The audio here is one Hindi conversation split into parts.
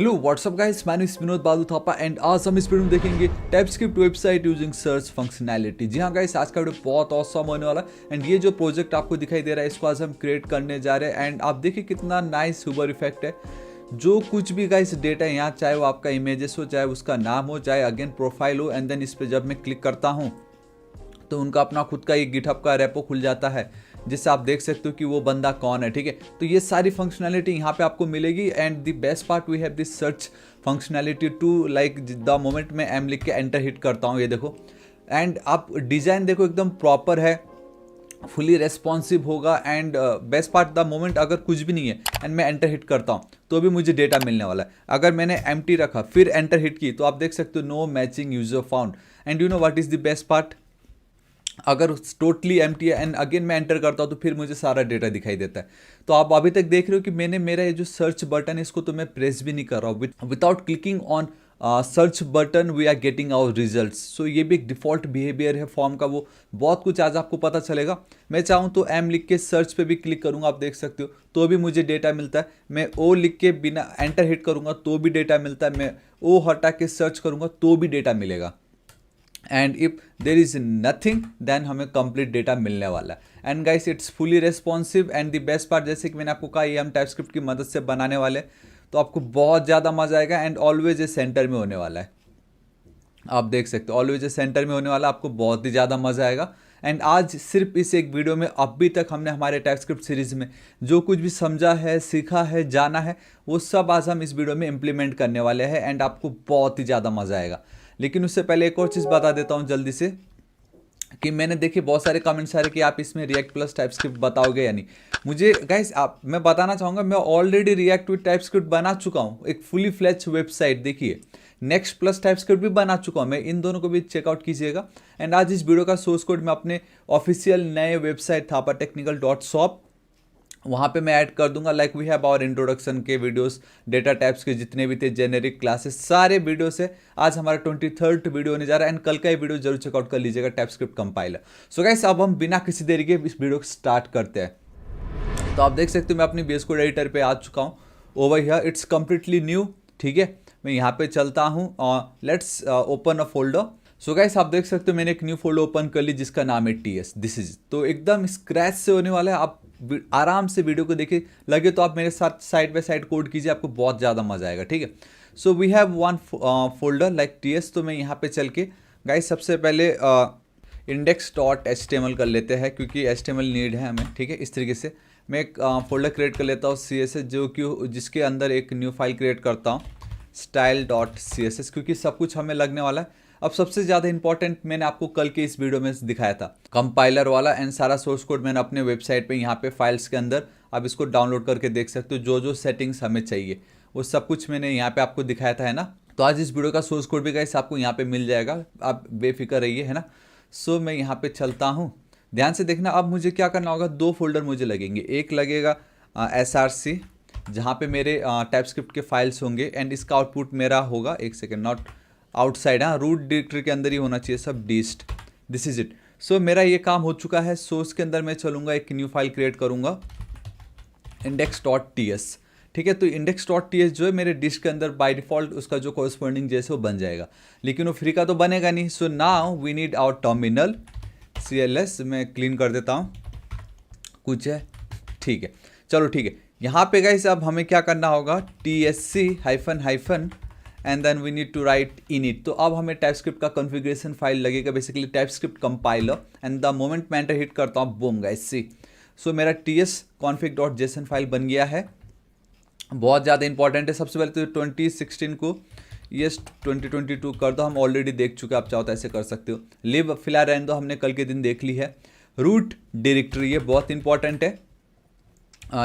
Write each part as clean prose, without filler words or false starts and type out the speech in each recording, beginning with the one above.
हेलो व्हाट्सअप गाइस, मैं विनोद बालू थापा एंड आज हम इस वीडियो में देखेंगे TypeScript website using search functionality. जी हाँ गाइस, आज का वीडियो बहुत ऑसम होने वाला है एंड ये जो प्रोजेक्ट आपको दिखाई दे रहा है इसको आज हम क्रिएट करने जा रहे हैं एंड आप देखिए कितना नाइस हुबर इफेक्ट है। जो कुछ भी गाइस डेटा है यहाँ, चाहे वो आपका इमेजेस हो, चाहे उसका नाम हो, चाहे अगेन प्रोफाइल हो, एंड देन इस पर जब मैं क्लिक करता हूँ तो उनका अपना खुद का एक गिटहब का रेपो खुल जाता है जिससे आप देख सकते हो कि वो बंदा कौन है। ठीक है, तो ये सारी फंक्शनैलिटी यहाँ पे आपको मिलेगी and the best part we have this search functionality to like the moment में एम लिख के एंटर हिट करता हूँ, ये देखो एंड आप डिज़ाइन देखो एकदम प्रॉपर है, फुली रेस्पॉन्सिव होगा and best part the moment अगर कुछ भी नहीं है एंड मैं एंटर हिट करता हूँ तो भी मुझे डेटा मिलने वाला है। अगर मैंने एम्प्टी रखा फिर एंटर हिट की तो आप देख सकते हो no matching user found and you know what is the best part, अगर टोटली एम्प्टी है एंड अगेन मैं एंटर करता हूँ तो फिर मुझे सारा डेटा दिखाई देता है। तो आप अभी तक देख रहे हो कि मैंने मेरा ये जो सर्च बटन है इसको तो मैं प्रेस भी नहीं कर रहा हूँ, without clicking on search button we are getting our results. So ये भी एक डिफ़ॉल्ट बिहेवियर है फॉर्म का, वो बहुत कुछ आज आपको पता चलेगा। मैं चाहूँ तो एम लिख के सर्च पे भी क्लिक करूँगा, आप देख सकते हो तो भी मुझे डेटा मिलता है। मैं ओ लिख के बिना एंटर हिट करूँगा तो भी डेटा मिलता है, मैं ओ हटा के सर्च करूँगा तो भी डेटा मिलेगा and if there is nothing then हमें कंप्लीट डेटा मिलने वाला है। And guys it's fully responsive and the best part, जैसे कि मैंने आपको कहा ये हम टाइपस्क्रिप्ट की मदद से बनाने वाले तो आपको बहुत ज़्यादा मजा आएगा एंड ऑलवेज ए सेंटर में होने वाला है। आप देख सकते हो ऑलवेज ए सेंटर में होने वाला, आपको बहुत ही ज़्यादा मजा आएगा। एंड आज सिर्फ इस एक वीडियो में अभी तक हमने हमारे टाइपस्क्रिप्ट सीरीज़ में जो कुछ भी समझा है, सीखा है, जाना है, वो सब आज हम इस वीडियो में इम्प्लीमेंट करने वाले हैं एंड आपको बहुत ही ज़्यादा मज़ा आएगा। लेकिन उससे पहले एक और चीज़ बता देता हूँ जल्दी से कि मैंने देखी बहुत सारे कमेंट्स आ रहे कि आप इसमें रिएक्ट प्लस टाइपस्क्रिप्ट बताओगे या नहीं। मुझे गाइस मैं बताना चाहूँगा मैं ऑलरेडी रिएक्ट विद टाइपस्क्रिप्ट बना चुका हूँ, एक फुली फ्लेज वेबसाइट देखिए, नेक्स्ट प्लस टाइपस्क्रिप्ट भी बना चुका हूँ मैं, इन दोनों को भी चेकआउट कीजिएगा। एंड आज इस वीडियो का सोर्स कोड मैं अपने ऑफिशियल नए वेबसाइट thapatechnical.shop वहाँ पे मैं ऐड कर दूंगा। Like we have our introduction के वीडियोस, डेटा टाइप्स के जितने भी थे, जेनेरिक क्लासेस, सारे वीडियो से आज हमारा 23rd वीडियो होने जा रहा है एंड कल का ये वीडियो जरूर चेकआउट कर लीजिएगा, टाइपस्क्रिप्ट कंपाइलर। सो गाइस अब हम बिना किसी देरी के इस वीडियो को स्टार्ट करते हैं। तो आप देख सकते हो मैं अपनी VS कोड एडिटर पे आ चुका हूँ, over here it's completely new. ठीक है, मैं यहाँ पे चलता हूँ, let's open a folder. So guys आप देख सकते हो मैंने एक न्यू फोल्डर ओपन कर ली जिसका नाम है TS। दिस इज तो एकदम स्क्रैच से होने वाला है, आप आराम से वीडियो को देखिए, लगे तो आप मेरे साथ साइड बाय साइड कोड कीजिए, आपको बहुत ज़्यादा मजा आएगा। ठीक है, so we have one folder like TS। तो मैं यहाँ पे चल के गाइस सबसे पहले index.html कर लेते हैं क्योंकि HTML नीड है हमें। ठीक है, इस तरीके से मैं एक फोल्डर क्रिएट कर लेता हूँ CSS, जो कि जिसके अंदर एक न्यू फाइल क्रिएट करता हूँ style.css, क्योंकि सब कुछ हमें लगने वाला है। अब सबसे ज़्यादा इंपॉर्टेंट मैंने आपको कल के इस वीडियो में दिखाया था कंपाइलर वाला, एंड सारा सोर्स कोड मैंने अपने वेबसाइट पे यहाँ पे फाइल्स के अंदर आप इसको डाउनलोड करके देख सकते हो, जो जो सेटिंग्स हमें चाहिए वो सब कुछ मैंने यहाँ पे आपको दिखाया था, है ना। तो आज इस वीडियो का सोर्स कोड भी गाइस आपको यहाँ पे मिल जाएगा, आप बेफिक्र रहिए, है ना। सो मैं यहाँ पे चलता हूँ, ध्यान से देखना। अब मुझे क्या करना होगा, दो फोल्डर मुझे लगेंगे, एक लगेगा SRC जहाँ पे मेरे टाइपस्क्रिप्ट के फाइल्स होंगे एंड इसका आउटपुट मेरा होगा, एक सेकेंड, नॉट आउटसाइड, हाँ रूट डायरेक्टरी के अंदर ही होना चाहिए सब, डिस्ट, दिस इज इट। सो मेरा ये काम हो चुका है। सोर्स के अंदर मैं चलूँगा, एक न्यू फाइल क्रिएट करूँगा index.ts। ठीक है, तो index.ts जो है मेरे डिस्क के अंदर बाय डिफ़ॉल्ट उसका जो कॉरस्पॉन्डिंग जैसे वो बन जाएगा, लेकिन वो फ्री का तो बनेगा नहीं। So now we need our terminal CLS, मैं क्लीन कर देता हूँ, कुछ है, ठीक है, चलो ठीक है। यहाँ पे गाइस अब हमें क्या करना होगा, TSC hyphen and then we need to write init। तो अब हमें टाइपस्क्रिप्ट का कॉन्फ़िगरेशन फाइल लगेगा, basically TypeScript compiler, and the moment मैं एंटर हिट करता हूँ, बूम गाइस सी। सो मेरा TS config.json फाइल बन गया है, बहुत ज़्यादा इंपॉर्टेंट है। सबसे पहले तो 2016 को यस 2022 कर दो, हम ऑलरेडी देख चुके हैं, आप चाहो तो ऐसे कर सकते हो। लिव फिलहाल रहने दो, हमने कल के दिन देख ली है। रूट डायरेक्टरी ये बहुत इंपॉर्टेंट है,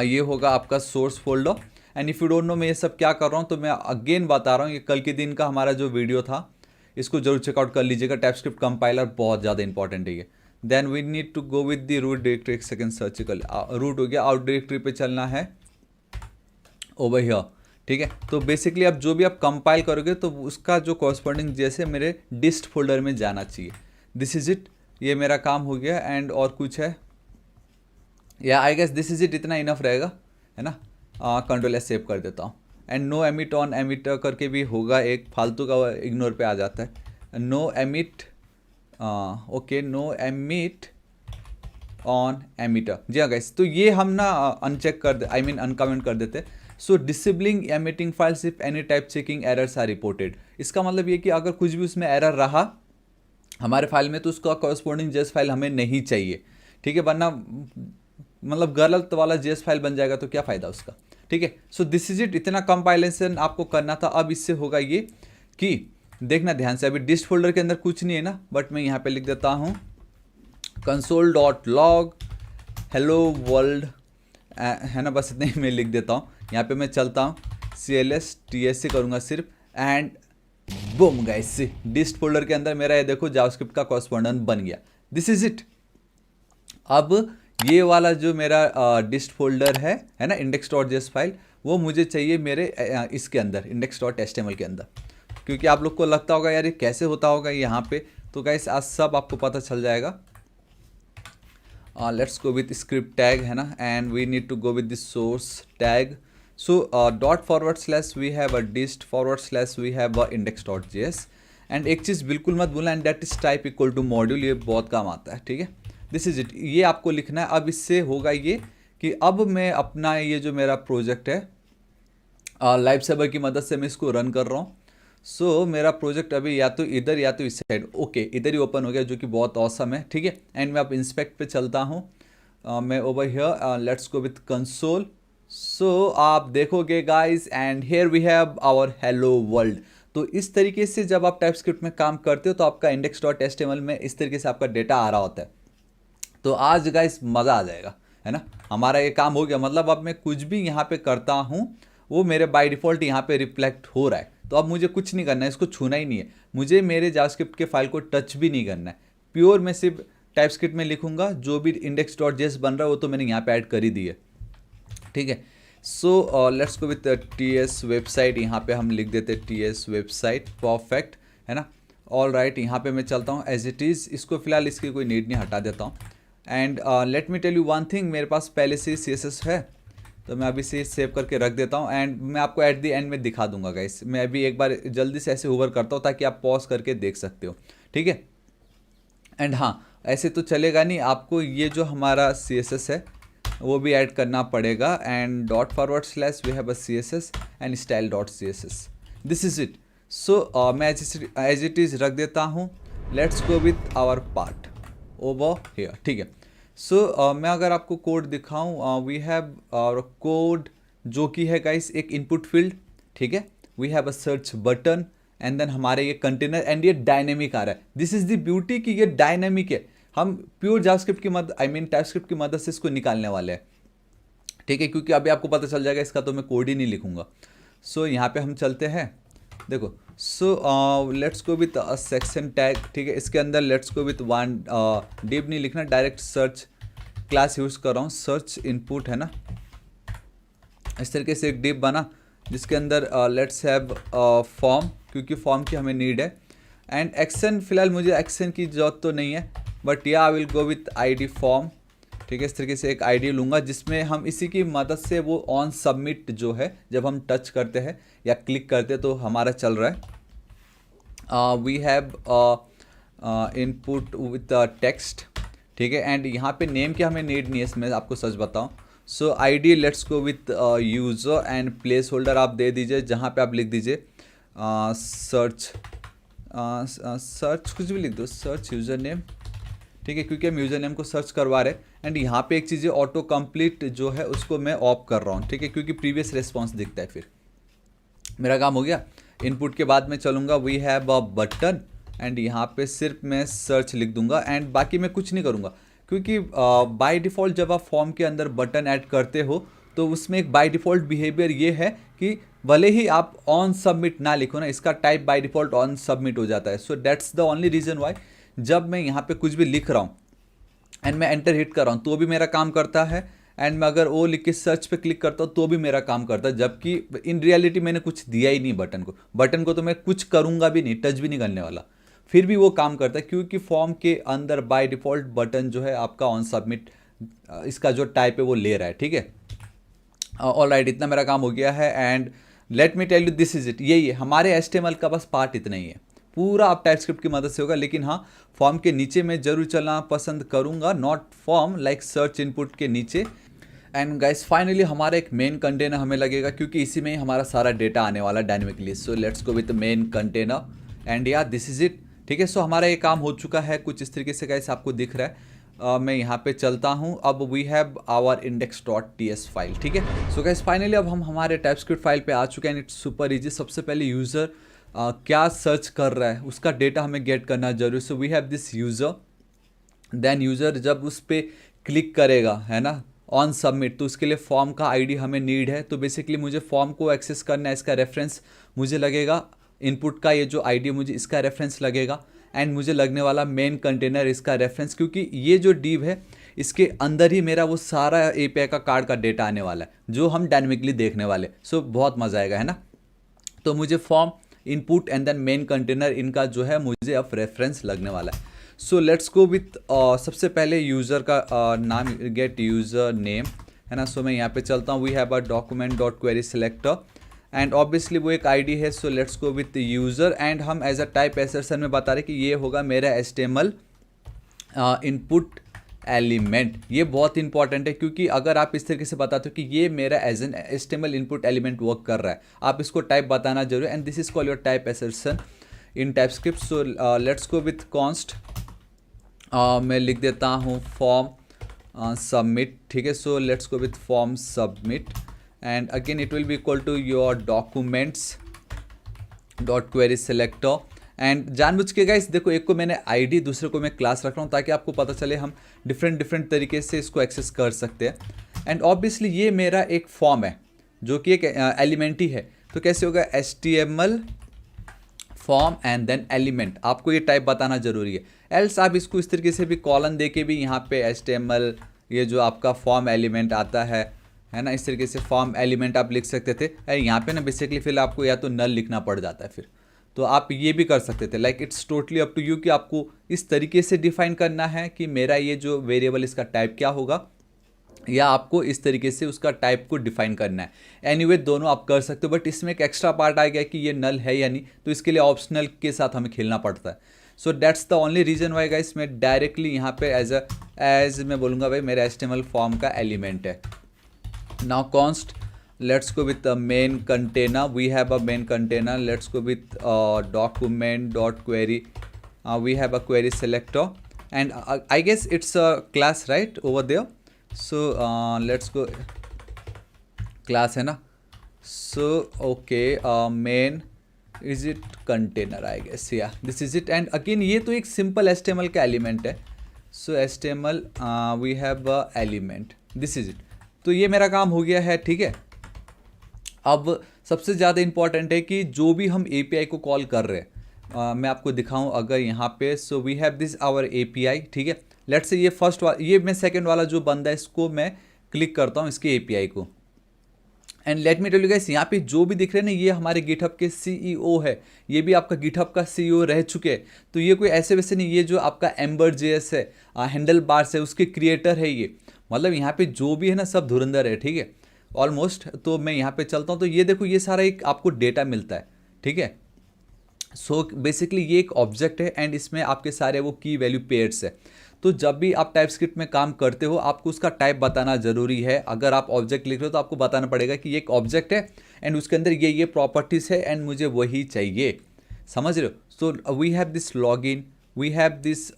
ये होगा आपका source folder. And if you don't know मैं ये सब क्या कर रहा हूँ तो मैं अगेन बता रहा हूँ, ये कल के दिन का हमारा जो वीडियो था इसको जरूर चेकआउट कर लीजिएगा। टाइपस्क्रिप्ट कंपाइलर बहुत ज़्यादा इंपॉर्टेंट है ये। Then we need to go with the root directory, एक सेकेंड सर्च कर, रूट हो गया, आउट डायरेक्टरी पे चलना है, ओवर हियर। ठीक है, तो बेसिकली अब जो भी आप कंपाइल करोगे तो उसका जो कॉरस्पॉन्डिंग जैसे मेरे डिस्ट फोल्डर में जाना चाहिए, दिस इज इट, ये मेरा काम हो गया। एंड और कुछ है या I guess this is it, इतना इनफ रहेगा, है ना। Ctrl+S सेव कर देता हूँ। And no emit on emitter करके भी होगा, एक फालतू का इग्नोर पे आ जाता है। No emit, okay, no emit on emitter. जी हाँ गाइस, तो ये हम ना अनचेक कर दे, आई मीन अनकमेंट कर देते। So disabling emitting files if any type checking errors are reported. इसका मतलब ये कि अगर कुछ भी उसमें एरर रहा हमारे फाइल में तो उसका कॉरस्पॉन्डिंग जेएस फाइल हमें नहीं चाहिए, ठीक है, वरना मतलब गलत वाला जेएस फाइल बन जाएगा तो क्या फ़ायदा उसका, ठीक है। सो दिस इज इट, इतना कंपाइलेशन आपको करना था। अब इससे होगा ये कि देखना ध्यान से, अभी डिस्ट फोल्डर के अंदर कुछ नहीं है ना, बट मैं यहाँ पे लिख देता हूँ console.log हेलो वर्ल्ड, है ना, बस इतने ही मैं लिख देता हूँ। यहाँ पे मैं चलता हूँ CLS TSC करूँगा सिर्फ, एंड बूम गाइस, डिस्ट फोल्डर के अंदर मेरा ये देखो जावास्क्रिप्ट का कॉरस्पॉन्डेंट बन गया। This is it. अब ये वाला जो मेरा डिस्ट फोल्डर है ना, index.js फाइल, वो मुझे चाहिए मेरे इसके अंदर index.html के अंदर, क्योंकि आप लोग को लगता होगा यार ये कैसे होता होगा यहाँ पे, तो गाइस आज सब आपको पता चल जाएगा। Let's go with script tag, है ना, and we need to go with this source tag. So .// we have a dist / we have a index.js, and एक चीज़ बिल्कुल मत भूलना, and that is type equal to module, ये बहुत काम आता है, ठीक है। दिस इज इट, ये आपको लिखना है। अब इससे होगा ये कि अब मैं अपना ये जो मेरा प्रोजेक्ट है लाइव सर्वर की मदद से मैं इसको रन कर रहा हूँ। सो मेरा प्रोजेक्ट अभी या तो इधर या तो इस साइड, ओके इधर ही ओपन हो गया, जो कि बहुत ऑसम है, ठीक है। एंड मैं अब इंस्पेक्ट पे चलता हूँ, मैं over here, let's go with console. So आप देखोगे guys, and here we have our hello world. तो इस तरीके से जब आप टाइपस्क्रिप्ट में काम करते हो तो आपका index.html में इस तरीके से आपका डेटा आ रहा होता है। तो आज गाइस मज़ा आ जाएगा, है ना, हमारा ये काम हो गया। मतलब अब मैं कुछ भी यहाँ पे करता हूँ वो मेरे बाय डिफ़ॉल्ट यहाँ पे रिफ्लेक्ट हो रहा है। तो अब मुझे कुछ नहीं करना है, इसको छूना ही नहीं है, मुझे मेरे जावास्क्रिप्ट के फाइल को टच भी नहीं करना है। प्योर मैं सिर्फ टाइपस्क्रिप्ट में लिखूंगा, जो भी index.js बन रहा है वो तो मैंने यहाँ पे ऐड कर ही दी है, ठीक है। So let's go with TS website, यहाँ पे हम लिख देते TS वेबसाइट, परफेक्ट, है ना। ऑल राइट, यहाँ पे मैं चलता हूँ एज इट इज़, इसको फिलहाल इसकी कोई नीड नहीं, हटा देता हूँ। And let me tell you one thing, मेरे पास पहले से ही CSS है, तो मैं अभी से सेव करके रख देता हूँ, एंड मैं आपको एट द एंड में दिखा दूंगा गाइस। मैं अभी एक बार जल्दी से ऐसे होवर करता हूँ ताकि आप पॉज करके देख सकते हो, ठीक है। एंड हाँ, ऐसे तो चलेगा नहीं, आपको ये जो हमारा CSS है वो भी ऐड करना पड़ेगा, and ./ we have a CSS and style.css, this is it. So मैं एज इट इज़ रख देता हूँ। Let's go with our part over here, ठीक है। सो मैं अगर आपको कोड दिखाऊं, वी हैव आवर कोड जो कि है गाइस एक इनपुट फील्ड, ठीक है। We have a search button, and then हमारे ये कंटेनर, एंड ये डायनेमिक आ रहा है। दिस इज द ब्यूटी कि ये डायनेमिक है। हम प्योर जावास्क्रिप्ट की मदद, आई मीन टाइपस्क्रिप्ट की मदद से इसको निकालने वाले हैं, ठीक है, क्योंकि अभी आपको पता चल जाएगा इसका, तो मैं कोड ही नहीं लिखूंगा। सो यहाँ पे हम चलते हैं, देखो। सो let's go with section tag, ठीक है। इसके अंदर let's go with one div नहीं लिखना, डायरेक्ट सर्च क्लास यूज़ कर रहा हूँ, सर्च इनपुट, है ना। इस तरीके से एक डिव बना जिसके अंदर लेट्स हैव फॉर्म, क्योंकि फॉर्म की हमें नीड है। एंड एक्शन, फिलहाल मुझे एक्शन की जरूरत तो नहीं है, बट या I will go with ID form, ठीक है। इस तरीके से एक ID लूँगा जिसमें हम इसी की मदद से वो ऑन सबमिट जो है, जब हम टच करते हैं या क्लिक करते हैं तो हमारा चल रहा है। We have input with text, ठीक है। एंड यहाँ पे नेम की हमें नीड नहीं है, इसमें आपको सच बताऊँ। सो ID let's go with user, and place holder आप दे दीजिए, जहाँ पे आप लिख दीजिए सर्च, सर्च कुछ भी लिख दो, सर्च यूज़र नेम, ठीक है, क्योंकि हम यूज़र नेम को सर्च करवा रहे हैं। एंड यहाँ पे एक चीज़ है, ऑटो कंप्लीट जो है उसको मैं ऑफ कर रहा हूँ, ठीक है, क्योंकि प्रीवियस रिस्पॉन्स दिखता है। फिर मेरा काम हो गया। इनपुट के बाद मैं चलूँगा we have a button, and यहाँ पे सिर्फ मैं सर्च लिख दूंगा, एंड बाकी मैं कुछ नहीं करूँगा, क्योंकि बाय डिफ़ॉल्ट जब आप फॉर्म के अंदर बटन ऐड करते हो तो उसमें एक बाय डिफ़ॉल्ट बिहेवियर ये है कि भले ही आप ऑन सबमिट ना लिखो ना, इसका type by default on submit हो जाता है। So that's the only reason why जब मैं यहाँ पे कुछ भी लिख रहा हूँ एंड मैं एंटर हिट कर रहा हूँ तो भी मेरा काम करता है, एंड मैं अगर वो लिख के सर्च पे क्लिक करता हूँ तो भी मेरा काम करता है, जबकि इन रियलिटी मैंने कुछ दिया ही नहीं बटन को तो मैं कुछ करूँगा भी नहीं, टच भी नहीं करने वाला, फिर भी वो काम करता है, क्योंकि फॉर्म के अंदर बाय डिफ़ॉल्ट बटन जो है आपका ऑन सबमिट इसका जो टाइप है वो ले रहा है, ठीक है। ऑल राइट, इतना मेरा काम हो गया है। And let me tell you this is it, यही है हमारे HTML का बस पार्ट इतना ही है, पूरा आप टाइपस्क्रिप्ट की मदद से होगा। लेकिन हाँ, फॉर्म के नीचे मैं जरूर चलना पसंद करूँगा, not form like search input के नीचे। एंड गाइस फाइनली हमारा एक मेन कंटेनर हमें लगेगा, क्योंकि इसी में ही हमारा सारा डेटा आने वाला है dynamically. So let's go with main container and या दिस इज इट। ठीक है, सो हमारा ये काम हो चुका है कुछ इस तरीके से गाइस, आपको दिख रहा है। मैं यहाँ पे चलता हूँ, अब we have our index.ts file. ठीक है, सो गाइस फाइनली अब हम हमारे टाइपस्क्रिप्ट फाइल पे आ चुके हैं। It's super easy. सबसे पहले यूज़र क्या सर्च कर रहा है उसका डेटा हमें गेट करना जरूरी। So we have this user, then user जब उस पर क्लिक करेगा, है ना, ऑन सबमिट, तो उसके लिए फॉर्म का आईडी हमें नीड है। तो बेसिकली मुझे फॉर्म को एक्सेस करना है, इसका रेफरेंस मुझे लगेगा, इनपुट का ये जो आईडी मुझे इसका रेफरेंस लगेगा, एंड मुझे लगने वाला मेन कंटेनर इसका रेफरेंस, क्योंकि ये जो डिव है इसके अंदर ही मेरा वो सारा API का कार्ड का डेटा आने वाला है जो हम डायनेमिकली देखने वाले। सो बहुत मज़ा आएगा, है ना। तो मुझे form, input and then main container, इनका जो है मुझे अब रेफरेंस लगने वाला है। सो लेट्स गो विथ सबसे पहले यूज़र का नाम, गेट यूज़र नेम, है ना। सो मैं यहाँ पे चलता हूँ, we have a document dot query selector and obviously वो एक आईडी है। So let's go with user and हम एज अ टाइप एसर्शन में बता रहे कि ये होगा मेरा HTML इनपुट एलिमेंट। ये बहुत इंपॉर्टेंट है, क्योंकि अगर आप इस तरीके से बताते हो कि ये मेरा as an HTML input element work कर रहा है, आप इसको टाइप बताना जरूर। And this is call your type assertion in TypeScript. So let's go with const, मैं लिख देता हूँ फॉर्म सबमिट। ठीक है, so let's go with form submit and again it will be equal to your documents dot query selector. And जानबूझ के गाइस देखो, एक को मैंने आईडी, दूसरे को मैं क्लास रख रहा हूँ, ताकि आपको पता चले हम डिफरेंट तरीके से इसको एक्सेस कर सकते हैं। एंड ऑब्वियसली ये मेरा एक फॉर्म है जो कि एक एलिमेंट ही है। तो कैसे होगा, HTML form and then element, आपको ये टाइप बताना जरूरी है। एल्स आप इसको इस तरीके से भी कॉलन दे के भी यहाँ पे HTML, ये जो आपका फॉर्म एलिमेंट आता है ना, इस तरीके से फॉर्म एलिमेंट आप लिख सकते थे। यहाँ पे ना बेसिकली फिर आपको या तो नल लिखना पड़ जाता है, फिर तो आप ये भी कर सकते थे। Like it's totally up to you कि आपको इस तरीके से डिफाइन करना है कि मेरा ये जो वेरिएबल इसका टाइप क्या होगा, या आपको इस तरीके से उसका टाइप को डिफाइन करना है। एनीवे दोनों आप कर सकते हो, बट इसमें एक एक्स्ट्रा पार्ट आ गया कि ये नल है या नहीं, तो इसके लिए ऑप्शनल के साथ हमें खेलना पड़ता है। So that's the only reason why guys मैं डायरेक्टली यहाँ पे एज मैं बोलूँगा भाई मेरा HTML फॉर्म का एलिमेंट है। Now const, let's go with the main container. We have a main container. Let's go with document dot query. We have a query selector and I guess it's a class right over there. So let's go, class है ना। So okay, main is it container I guess, yeah this is it। and again ये तो एक simple HTML का element है। So HTML we have a element, this is it। तो ये मेरा काम हो गया है, ठीक है। अब सबसे ज़्यादा इम्पॉर्टेंट है कि जो भी हम API को कॉल कर रहे हैं, मैं आपको दिखाऊं अगर यहाँ पे। So we have this our API, ठीक है। लेट्स से ये फर्स्ट वाला, ये मैं सेकंड वाला जो बंदा है इसको मैं क्लिक करता हूँ इसके API को। And let me tell you guys, यहाँ पे जो भी दिख रहे हैं ना, ये हमारे गिटहब के CEO है, ये भी आपका गिटहब का CEO रह चुके हैं। तो ये कोई ऐसे वैसे नहीं, ये जो आपका Ember.js है, हैंडल बार्स है, उसके क्रिएटर है ये। मतलब यहाँ पे जो भी है ना सब धुरंधर है, ठीक है, ऑलमोस्ट। तो मैं यहाँ पे चलता हूँ, तो ये देखो ये सारा एक आपको डेटा मिलता है, ठीक है। सो बेसिकली ये एक ऑब्जेक्ट है एंड इसमें आपके सारे वो की वैल्यू पेयर्स है। तो जब भी आप टाइपस्क्रिप्ट में काम करते हो आपको उसका टाइप बताना ज़रूरी है। अगर आप ऑब्जेक्ट लिख रहे हो तो आपको बताना पड़ेगा कि ये एक ऑब्जेक्ट है एंड उसके अंदर ये प्रॉपर्टीज़ है एंड मुझे वही चाहिए, समझ रहे हो। So we have this login, we have this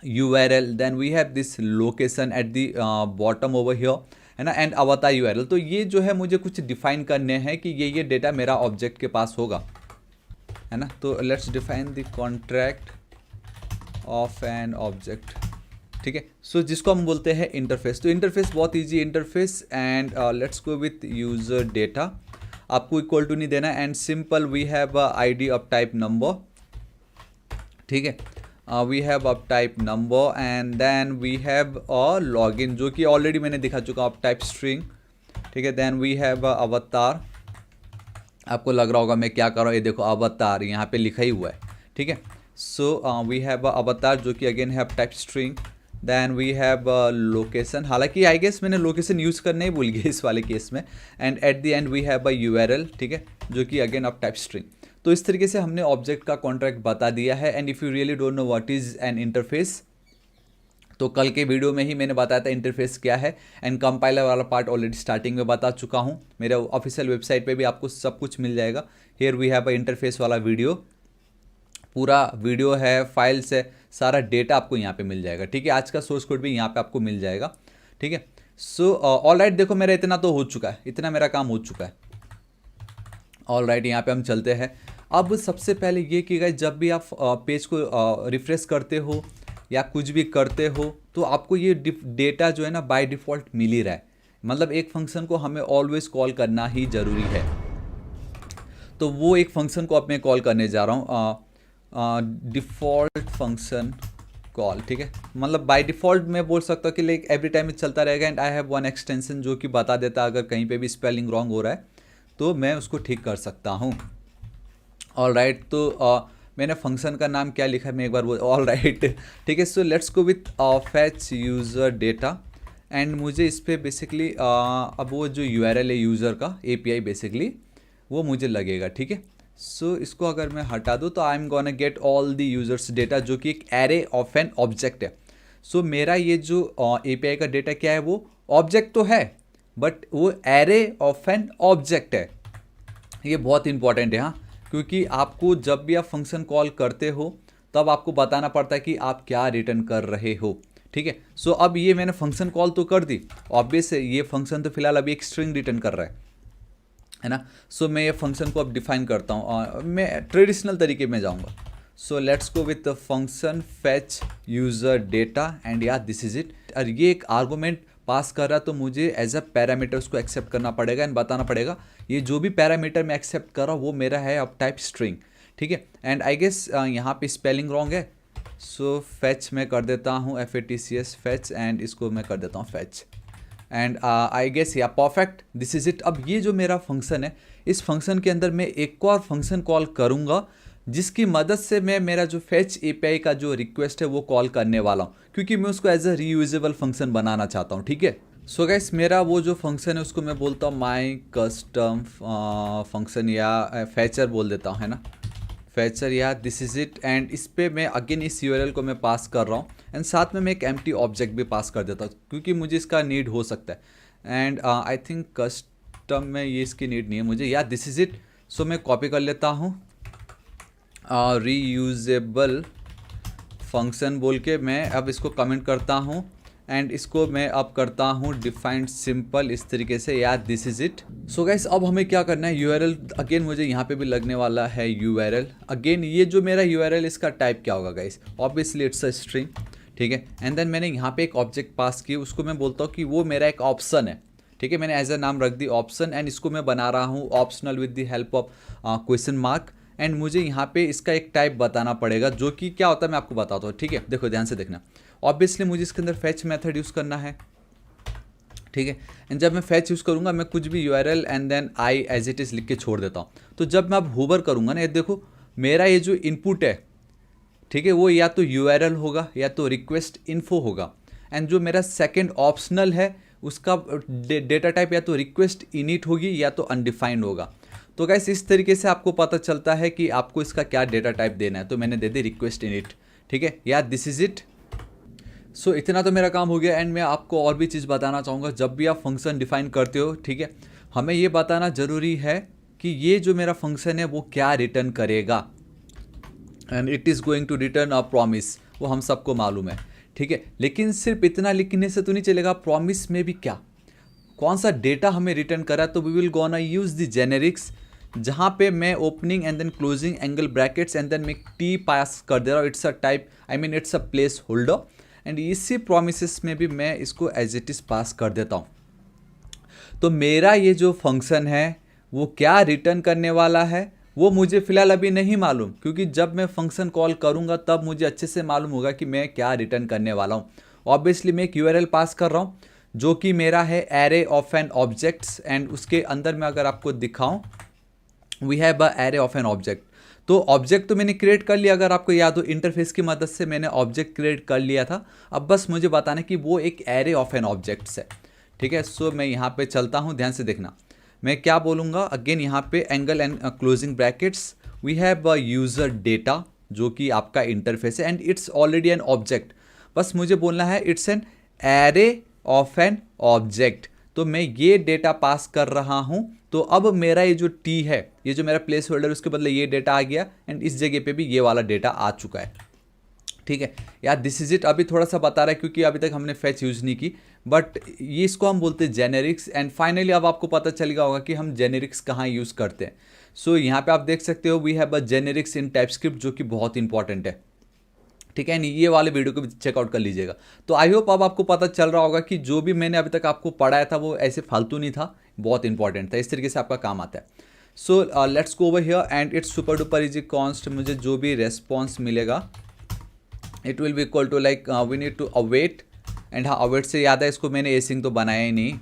URL, then we have this location at the bottom over here, है ना, एंड अवतार URL। तो ये जो है मुझे कुछ डिफाइन करने हैं कि ये डेटा मेरा ऑब्जेक्ट के पास होगा, है ना। तो let's define the contract of an object, ठीक है। सो जिसको हम बोलते हैं इंटरफेस। तो इंटरफेस बहुत easy interface and let's go with user data, आपको इक्वल टू नहीं देना and simple we have ID of type number, ठीक है। We have of type number and then we have a login जो कि ऑलरेडी मैंने दिखा चुका ऑफ टाइप स्ट्रिंग, ठीक है। देन वी हैव अवतार, आपको लग रहा होगा मैं क्या कर रहा हूँ, ये देखो अवतार यहाँ पे लिखा ही हुआ है, ठीक है। सो वी हैव अवतार जो कि again have type string, then we have location, हालांकि आई गेस मैंने लोकेशन यूज़ करना ही भूल गया इस वाले केस में। And at the end we have a URL, ठीक है, जो कि अगेन ऑफ टाइप स्ट्रिंग। तो इस तरीके से हमने ऑब्जेक्ट का कॉन्ट्रैक्ट बता दिया है। And if you really don't know what is an interface, तो कल के वीडियो में ही मैंने बताया था इंटरफेस क्या है। एंड कंपाइलर वाला पार्ट ऑलरेडी स्टार्टिंग में बता चुका हूँ, मेरे ऑफिशियल वेबसाइट पे भी आपको सब कुछ मिल जाएगा। Here we have a interface वाला वीडियो, पूरा वीडियो है, फाइल्स है, सारा डेटा आपको यहाँ पे मिल जाएगा, ठीक है। आज का सोर्स कोड भी यहाँ पे आपको मिल जाएगा, ठीक है। सो ऑल राइट, देखो मेरा इतना तो हो चुका है, इतना मेरा काम हो चुका है। ऑल राइट, यहाँ पे हम चलते हैं। अब सबसे पहले ये कि गाइस, जब भी आप पेज को रिफ्रेश करते हो या कुछ भी करते हो, तो आपको ये डेटा जो है ना बाय डिफ़ॉल्ट मिल ही रहा है। मतलब एक फंक्शन को हमें ऑलवेज कॉल करना ही ज़रूरी है। तो वो एक फंक्शन को अब मैं कॉल करने जा रहा हूँ, डिफ़ॉल्ट फंक्शन कॉल, ठीक है। मतलब बाय डिफ़ॉल्ट मैं बोल सकता हूँ कि लाइक एवरी टाइम चलता रहेगा। And I have one extension जो कि बता देता है अगर कहीं पे भी स्पेलिंग रॉन्ग हो रहा है तो मैं उसको ठीक कर सकता हूँ। ऑल राइट, तो मैंने फंक्शन का नाम क्या लिखा है मैं एक बार बोल, ऑल राइट, ठीक है। So let's go with fetch user data. And मुझे इस पर बेसिकली अब वो जो URL है यूज़र का API बेसिकली वो मुझे लगेगा, ठीक है। सो इसको अगर मैं हटा दूँ तो I am gonna get all the users data, जो कि एक एरे ऑफ एन ऑब्जेक्ट है। सो मेरा ये जो API का डेटा क्या है, वो ऑब्जेक्ट तो है बट वो एरे ऑफ एन ऑब्जेक्ट है। ये बहुत इंपॉर्टेंट है, हाँ, क्योंकि आपको जब भी आप फंक्शन कॉल करते हो तब आपको बताना पड़ता है कि आप क्या रिटर्न कर रहे हो, ठीक है। सो अब ये मैंने फंक्शन कॉल तो कर दी, ऑब्वियस है ये फंक्शन तो फिलहाल अभी एक स्ट्रिंग रिटर्न कर रहा है ना। सो मैं ये फंक्शन को अब डिफाइन करता हूँ और मैं ट्रेडिशनल तरीके में जाऊँगा। सो let's go with the function fetch user data and या दिस इज इट। और ये एक आर्गूमेंट पास कर रहा तो मुझे एज अ पैरामीटर उसको एक्सेप्ट करना पड़ेगा एंड बताना पड़ेगा ये जो भी पैरामीटर मैं एक्सेप्ट कर रहा हूँ वो मेरा है अब टाइप स्ट्रिंग, ठीक है। एंड आई गेस यहाँ पे स्पेलिंग रॉन्ग है, सो फैच मैं कर देता हूँ FATCH फैच, एंड इसको मैं कर देता हूँ फैच। एंड आई गेस या परफेक्ट, दिस इज इट। अब ये जो मेरा फंक्शन है, इस फंक्शन के अंदर मैं एक और फंक्शन कॉल करूँगा जिसकी मदद से मैं मेरा जो फैच API का जो रिक्वेस्ट है वो कॉल करने वाला हूँ, क्योंकि मैं उसको एज अ रीयूजेबल फंक्शन बनाना चाहता हूँ, ठीक है। सो गाइस, मेरा वो जो फंक्शन है उसको मैं बोलता हूँ माई कस्टम फंक्शन या फैचर बोल देता हूँ, है ना, फैचर या दिस इज इट। एंड इस पर मैं अगेन इस URL को मैं पास कर रहा हूँ एंड साथ में मैं एक एम्प्टी ऑब्जेक्ट भी पास कर देता हूँ क्योंकि मुझे इसका नीड हो सकता है। एंड आई थिंक कस्टम में ये इसकी नीड नहीं है मुझे, या दिस इज इट। सो मैं कॉपी कर लेता हूँ रीयूजेबल फंक्शन बोल के, मैं अब इसको कमेंट करता हूँ एंड इसको मैं अब करता हूँ डिफाइंड सिंपल इस तरीके से, या this is it. So guys, अब हमें क्या करना है, URL अगेन मुझे यहाँ पे भी लगने वाला है URL। अगेन ये जो मेरा URL इसका टाइप क्या होगा guys, obviously it's a string, ठीक है। एंड देन मैंने यहाँ पे एक ऑब्जेक्ट पास की, उसको मैं बोलता हूँ कि वो मेरा एक ऑप्शन है, ठीक है। मैंने एज अ नाम रख दी ऑप्शन एंड इसको मैं बना रहा हूँ optional with the help of question mark. And मुझे यहाँ पे इसका एक टाइप बताना पड़ेगा जो कि क्या होता है मैं आपको बताता हूँ, ठीक है। देखो ध्यान से देखना, ऑब्वियसली मुझे इसके अंदर फैच मेथड यूज़ करना है, ठीक है। एंड जब मैं फैच यूज़ करूँगा मैं कुछ भी URL and then I as it is लिख के छोड़ देता हूँ। तो जब मैं अब होवर करूँगा ना, ये देखो मेरा ये जो इनपुट है, ठीक है, वो या तो URL होगा या तो रिक्वेस्ट इन्फो होगा। एंड जो मेरा सेकेंड ऑप्शनल है उसका डेटा टाइप या तो रिक्वेस्ट इनिट होगी या तो अनडिफाइंड होगा। तो गाइस, इस तरीके से आपको पता चलता है कि आपको इसका क्या डेटा टाइप देना है। तो मैंने दे दी रिक्वेस्ट इनिट, ठीक है, या दिस इज इट। सो इतना तो मेरा काम हो गया। एंड मैं आपको और भी चीज़ बताना चाहूँगा, जब भी आप फंक्शन डिफाइन करते हो, ठीक है, हमें ये बताना ज़रूरी है कि ये जो मेरा फंक्शन है वो क्या रिटर्न करेगा। And it is going to return a promise, वो हम सबको मालूम है, ठीक है। लेकिन सिर्फ इतना लिखने से तो नहीं चलेगा, प्रॉमिस में भी क्या, कौन सा डेटा हमें रिटर्न करा। तो we will gonna use the generics, जहाँ पे मैं opening and then closing angle brackets and then मैं T पास कर दे रहा हूँ। It's a type, I mean it's a placeholder. And इसी प्रोमिसेस में भी मैं इसको एज इट इज़ पास कर देता हूँ। तो मेरा ये जो फंक्शन है वो क्या रिटर्न करने वाला है वो मुझे फ़िलहाल अभी नहीं मालूम, क्योंकि जब मैं फंक्शन कॉल करूँगा तब मुझे अच्छे से मालूम होगा कि मैं क्या रिटर्न करने वाला हूँ। ऑब्वियसली मैं एक URL पास कर रहा हूँ जो कि मेरा है array of an objects. And उसके अंदर मैं अगर आपको दिखाऊँ, we have a array of an object. तो ऑब्जेक्ट तो मैंने क्रिएट कर लिया, अगर आपको याद हो इंटरफेस की मदद से मैंने ऑब्जेक्ट क्रिएट कर लिया था। अब बस मुझे बताना कि वो एक एरे ऑफ एन ऑब्जेक्ट्स है, ठीक है। सो मैं यहाँ पे चलता हूँ, ध्यान से देखना मैं क्या बोलूँगा। अगेन यहाँ पे angle and closing brackets, we have user data जो कि आपका इंटरफेस है and it's already an object. बस मुझे बोलना है it's an array of an object. तो मैं ये डेटा पास कर रहा हूँ, तो अब मेरा ये जो टी है, ये जो मेरा प्लेस होल्डर, उसके बदले ये डेटा आ गया एंड इस जगह पे भी ये वाला डेटा आ चुका है, ठीक है यार। This is it. अभी थोड़ा सा बता रहा है क्योंकि अभी तक हमने फैच यूज़ नहीं की, बट ये इसको हम बोलते हैं जेनेरिक्स। एंड फाइनली अब आपको पता चल गया होगा कि हम जेनेरिक्स कहाँ यूज़ करते हैं। सो यहाँ पे आप देख सकते हो we have a generics in TypeScript, जो कि बहुत इंपॉर्टेंट है, ठीक है। नहीं, ये वाले वीडियो को भी चेकआउट कर लीजिएगा। तो आई होप अब आपको पता चल रहा होगा कि जो भी मैंने अभी तक आपको पढ़ाया था वो ऐसे फालतू नहीं था, बहुत इंपॉर्टेंट था, इस तरीके से आपका काम आता है। So let's go over here and it's super duper easy const. मुझे जो भी रेस्पॉन्स मिलेगा it will be equal to like we need to await. And हाँ, अवेट से याद है, इसको मैंने एसिंग तो बनाया ही नहीं।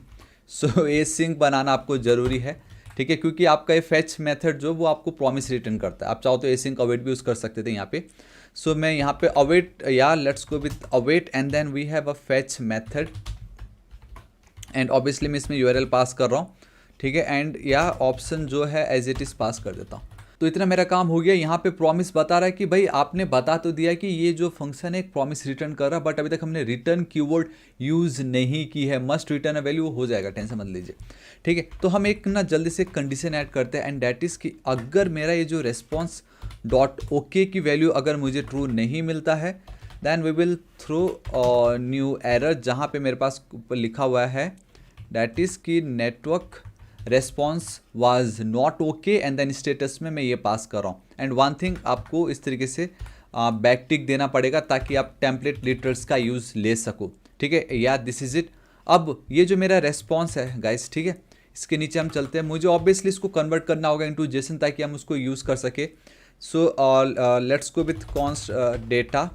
सो एसिंग बनाना आपको ज़रूरी है, ठीक है, क्योंकि आपका ये फैच मेथड जो वो आपको प्रॉमिस रिटर्न करता है। आप चाहो तो एसिंग अवेट भी यूज़ कर सकते थे यहाँ पे। सो मैं यहाँ पे अवेट, या let's go with await and then we have a fetch method and obviously मैं इसमें यूआरएल पास कर रहा हूँ, ठीक है। एंड या ऑप्शन जो है एज इट इज़ पास कर देता हूँ। तो इतना मेरा काम हो गया। यहाँ पे प्रॉमिस बता रहा है कि भाई आपने बता तो दिया कि ये जो फंक्शन है एक प्रॉमिस रिटर्न कर रहा है, बट अभी तक हमने रिटर्न कीवर्ड यूज़ नहीं की है। मस्ट रिटर्न अ वैल्यू हो जाएगा, टेंशन मत लीजिए, ठीक है। तो हम एक ना जल्दी से कंडीशन ऐड करते हैं एंड दैट इज़ कि अगर मेरा ये जो रेस्पॉन्स डॉट ओके की वैल्यू अगर मुझे ट्रू नहीं मिलता है then we will throw new error, जहाँ पे मेरे पास लिखा हुआ है दैट इज़ कि network response was not okay and then status में मैं ये पास कर रहा हूँ। एंड वन थिंग, आपको इस तरीके से बैक टिक देना पड़ेगा ताकि आप टेम्पलेट लिटर्स का यूज़ ले सको, ठीक है। या दिस इज़ इट। अब ये जो मेरा रेस्पॉन्स है गाइस, ठीक है, इसके नीचे हम चलते हैं। मुझे ऑब्वियसली इसको कन्वर्ट करना होगा इनटू जेसन ताकि हम उसको यूज़ कर सके। सो let's go with const data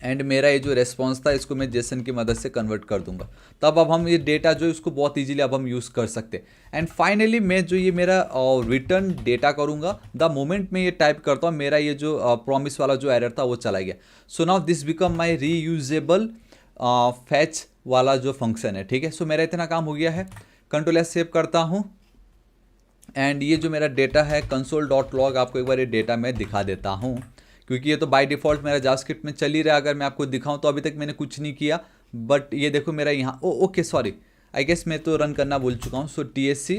and मेरा ये जो रेस्पॉन्स था इसको मैं जेसन की मदद से कन्वर्ट कर दूंगा। तब अब हम ये डेटा जो है उसको बहुत इजीली अब हम यूज़ कर सकते हैं। एंड फाइनली मैं जो ये मेरा रिटर्न डेटा करूंगा, द मोमेंट मैं ये टाइप करता हूँ मेरा ये जो प्रॉमिस वाला जो एरर था वो चला गया। So now this become my reusable fetch वाला जो फंक्शन है, ठीक है। सो मेरा इतना काम हो गया है। कंट्रोल एस सेव करता हूँ एंड ये जो मेरा डेटा है console.log, आपको एक बार ये डेटा मैं दिखा देता हूँ क्योंकि ये तो बाय डिफ़ॉल्ट मेरा जावास्क्रिप्ट में चल ही रहा है। अगर मैं आपको दिखाऊं तो अभी तक मैंने कुछ नहीं किया, बट ये देखो मेरा यहाँ ओके सॉरी आई गेस मैं तो रन करना भूल चुका हूँ। सो TSC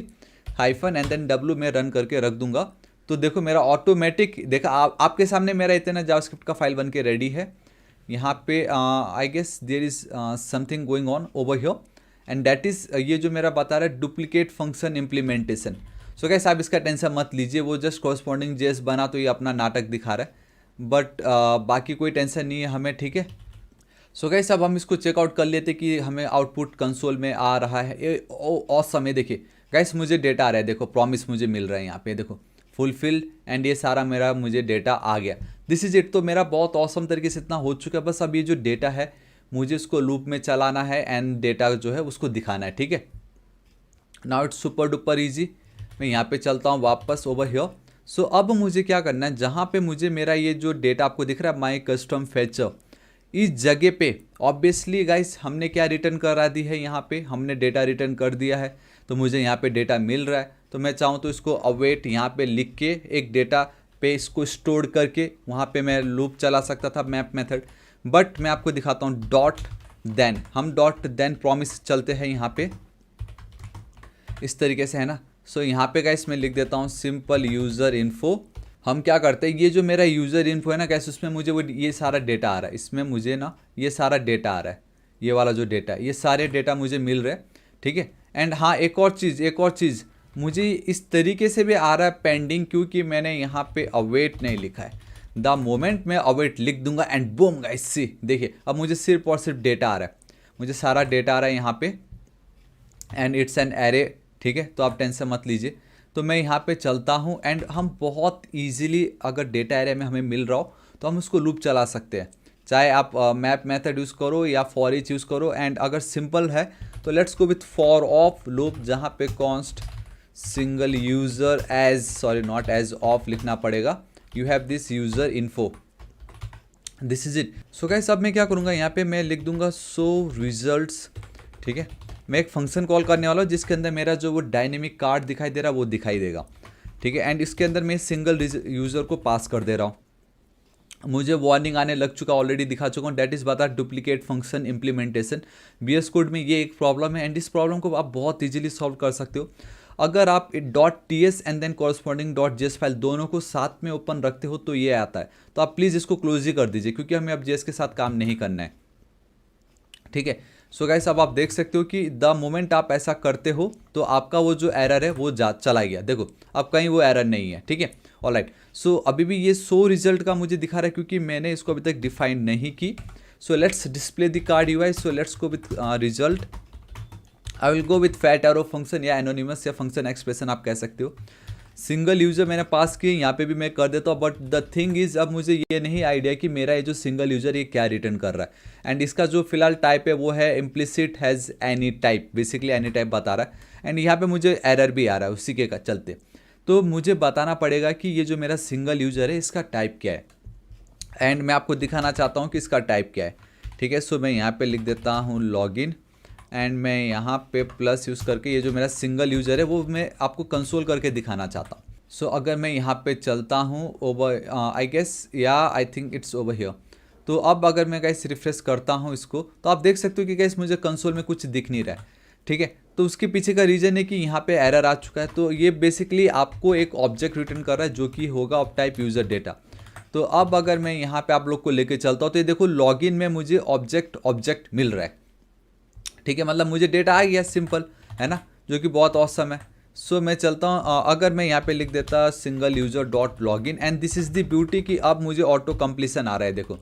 hyphen and then W में रन करके रख दूंगा। तो देखो मेरा ऑटोमेटिक, देखा आपके सामने मेरा इतना जावास्क्रिप्ट का फाइल बन के रेडी है। यहाँ पे I guess there is something going on over here and that is ये जो मेरा बता रहा है duplicate function implementation. So guys आप इसका टेंशन मत लीजिए, वो जस्ट कॉरस्पॉन्डिंग जेस बना तो ये अपना नाटक दिखा रहा है, बट बाकी कोई टेंशन नहीं है हमें, ठीक है। सो गाइस अब हम इसको चेकआउट कर लेते कि हमें आउटपुट कंसोल में आ रहा है। ऑसम है, देखिए गाइस मुझे डेटा आ रहा है, देखो प्रॉमिस मुझे मिल रहा है यहाँ पे, देखो फुलफिल्ड एंड ये सारा मेरा मुझे डेटा आ गया। This is it. तो मेरा बहुत ऑसम तरीके से इतना हो चुका है। बस अब ये जो डेटा है मुझे इसको लूप में चलाना है एंड डेटा जो है उसको दिखाना है, ठीक है। Now it's super duper easy. मैं यहाँ पे चलता हूँ वापस ओवर हियर। सो अब मुझे क्या करना है, जहाँ पे मुझे मेरा ये जो डेटा आपको दिख रहा है माई कस्टम फैचर, इस जगह पे ऑब्वियसली गाइस हमने क्या रिटर्न करा दी है, यहाँ पे हमने डेटा रिटर्न कर दिया है। तो मुझे यहाँ पे डेटा मिल रहा है, तो मैं चाहूँ तो इसको अवेट यहाँ पे लिख के एक डेटा पे इसको स्टोर करके वहाँ पे मैं लूप चला सकता था मैप मेथड, बट मैं आपको दिखाता हूँ डॉट देन। हम डॉट देन प्रॉमिस चलते हैं यहाँ पे इस तरीके से, है ना। सो यहाँ पे गाइस मैं लिख देता हूँ सिंपल यूज़र इन्फो। हम क्या करते हैं, ये जो मेरा यूज़र इन्फो है ना गाइस, उसमें मुझे वो ये सारा डेटा आ रहा है, इसमें मुझे ना ये सारा डेटा आ रहा है, ये वाला जो डेटा है, ये सारे डेटा मुझे मिल रहे हैं, ठीक है। एंड हाँ एक और चीज़ मुझे इस तरीके से भी आ रहा है पेंडिंग, क्योंकि मैंने यहाँ पे अवेट नहीं लिखा है। द मोमेंट मैं अवेट लिख दूंगा एंड बूम गाइस सी देखिए अब मुझे सिर्फ और सिर्फ डेटा आ रहा है, मुझे सारा डेटा आ रहा है यहाँ पे एंड इट्स एन एरे, ठीक है। तो आप टेंशन मत लीजिए। तो मैं यहाँ पे चलता हूँ एंड हम बहुत इजीली अगर डेटा एरे में हमें मिल रहा हो तो हम उसको लूप चला सकते हैं, चाहे आप मैप मेथड यूज़ करो या फॉर ईच यूज़ करो। एंड अगर सिंपल है तो let's go with for of loop, जहाँ पे const single user as, sorry not as of लिखना पड़ेगा, you have this user info, this is it. So guys अब मैं क्या करूँगा, यहाँ पे मैं लिख दूंगा शो रिजल्ट्स, ठीक है। मैं एक फंक्शन कॉल करने वाला हूँ जिसके अंदर मेरा जो वो डायनेमिक कार्ड दिखाई दे रहा है वो दिखाई देगा, ठीक है। एंड इसके अंदर मैं सिंगल यूज़र को पास कर दे रहा हूँ। मुझे वार्निंग आने लग चुका, ऑलरेडी दिखा चुका हूँ, डेट इज़ बता duplicate function implementation. VS code में ये एक प्रॉब्लम है एंड इस प्रॉब्लम को आप बहुत ईजिली सॉल्व कर सकते हो अगर आप .ts and then corresponding .js file दोनों को साथ में ओपन रखते हो तो ये आता है। तो आप प्लीज़ इसको क्लोज ही कर दीजिए क्योंकि हमें अब JS के साथ काम नहीं करना है, ठीक है। सो गाइस अब आप देख सकते हो कि द मोमेंट आप ऐसा करते हो तो आपका वो जो एरर है वो चला गया, देखो अब कहीं वो एरर नहीं है, ठीक है। ऑलराइट, सो अभी भी ये शो रिजल्ट का मुझे दिखा रहा है क्योंकि मैंने इसको अभी तक डिफाइन नहीं की। So let's display the card UI, so let's go with result. I will go with fat arrow function या एनोनिमस या फंक्शन एक्सप्रेशन आप कह सकते हो। सिंगल यूज़र मैंने पास किए, यहाँ पे भी मैं कर देता हूँ, बट द थिंग इज़ अब मुझे ये नहीं आइडिया कि मेरा ये जो सिंगल यूज़र ये क्या रिटर्न कर रहा है। एंड इसका जो फिलहाल टाइप है वो है implicit has any type, basically any type बता रहा है। एंड यहाँ पे मुझे एरर भी आ रहा है उसी के चलते, तो मुझे बताना पड़ेगा कि ये जो मेरा सिंगल यूज़र है इसका टाइप क्या है। एंड मैं आपको दिखाना चाहता हूँ कि इसका टाइप क्या है, ठीक है। सो मैं यहाँ पे लिख देता हूँ लॉगिन एंड मैं यहाँ पे प्लस यूज़ करके ये जो मेरा सिंगल यूज़र है वो मैं आपको कंसोल करके दिखाना चाहता हूँ। सो अगर मैं यहाँ पे चलता हूँ ओवर, आई गेस या I think it's over here. तो अब अगर मैं गाइस रिफ्रेश करता हूँ इसको तो आप देख सकते हो कि गाइस मुझे कंसोल में कुछ दिख नहीं रहा है, ठीक है। तो उसके पीछे का रीज़न है कि यहाँ पे एरर आ चुका है। तो ये बेसिकली आपको एक ऑब्जेक्ट रिटर्न कर रहा है जो कि होगा ऑफ टाइप यूज़र डेटा। तो अब अगर मैं यहाँ पे आप लोग को लेके चलता हूँ तो ये देखो लॉगिन में मुझे ऑब्जेक्ट मिल रहा है, ठीक है। मतलब मुझे डेटा आ गया, सिंपल है ना, जो कि बहुत ऑसम है। सो मैं चलता हूँ, अगर मैं यहाँ पे लिख देता single user dot login and this is the beauty कि अब मुझे ऑटो कंप्लीसन आ रहा है, देखो